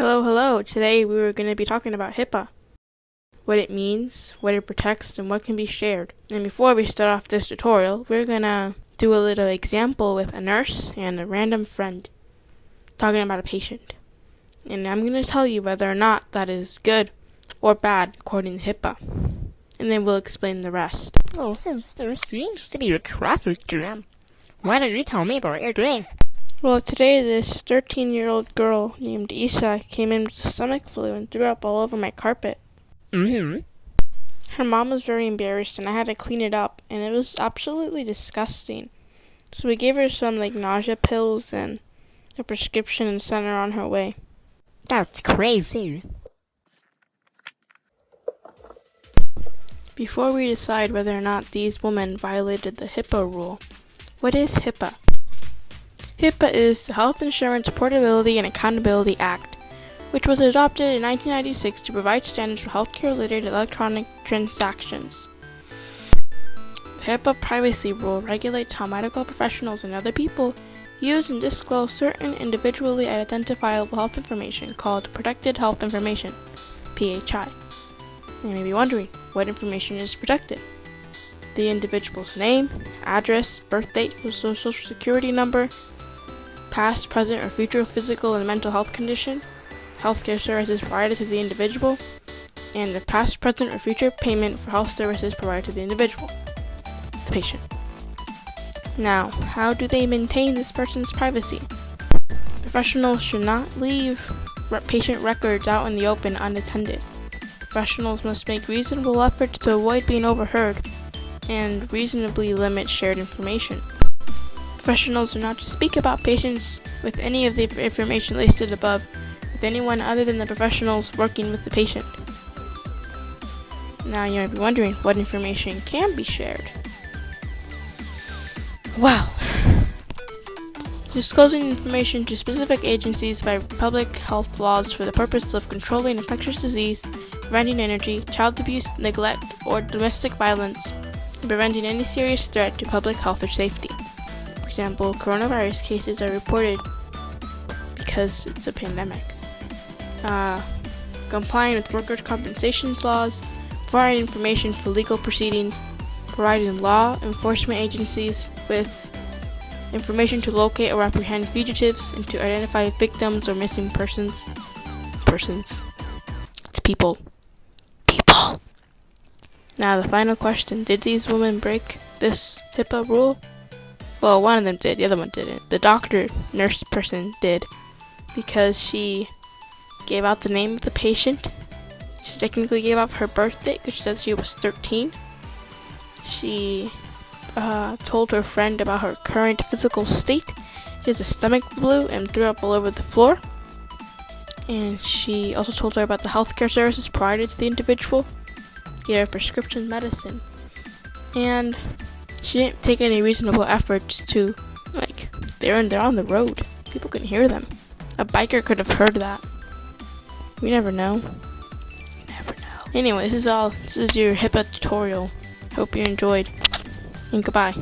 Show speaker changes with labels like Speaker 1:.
Speaker 1: Hello, hello. Today we were going to be talking about HIPAA, what it means, what it protects, and what can be shared. And before we start off this tutorial, we're going to do a little example with a nurse and a random friend talking about a patient. And I'm going to tell you whether or not that is good or bad according to HIPAA. And then we'll explain the rest.
Speaker 2: Well, since there seems to be a traffic jam, why don't you tell me about what you're doing?
Speaker 1: Well, today this 13-year-old girl named Isa came in with a stomach flu and threw up all over my carpet. Her mom was very embarrassed and I had to clean it up, and it was absolutely disgusting. So we gave her some nausea pills and a prescription and sent her on her way.
Speaker 2: That's crazy.
Speaker 1: Before we decide whether or not these women violated the HIPAA rule, what is HIPAA? HIPAA is the Health Insurance Portability and Accountability Act, which was adopted in 1996 to provide standards for healthcare-related electronic transactions. The HIPAA privacy rule regulates how medical professionals and other people use and disclose certain individually identifiable health information called Protected Health Information, PHI. You may be wondering, what information is protected? The individual's name, address, birth date, social security number, past, present, or future physical and mental health condition, healthcare services provided to the individual, and the past, present, or future payment for health services provided to the individual, the patient. Now, how do they maintain this person's privacy? Professionals should not leave patient records out in the open unattended. Professionals must make reasonable efforts to avoid being overheard and reasonably limit shared information. Professionals are not to speak about patients with any of the information listed above with anyone other than the professionals working with the patient. Now you might be wondering, what information can be shared? Well, disclosing information to specific agencies by public health laws for the purpose of controlling infectious disease, preventing energy, child abuse, neglect, or domestic violence, and preventing any serious threat to public health or safety. For example, coronavirus cases are reported because it's a pandemic. Complying with workers' compensation laws, providing information for legal proceedings, providing law enforcement agencies with information to locate or apprehend fugitives and to identify victims or missing persons. It's people. People! Now the final question, did these women break this HIPAA rule? Well, one of them did, the other one didn't. The nurse person did, because she gave out the name of the patient. She technically gave out her birth date because she said she was 13. She told her friend about her current physical state. She has a stomach flu and threw up all over the floor. And she also told her about the healthcare services provided to the individual, gave her prescription medicine. And she didn't take any reasonable efforts to, they're on the road. People can hear them. A biker could have heard that. We never know. You never know. Anyway, this is your HIPAA tutorial. Hope you enjoyed. And goodbye.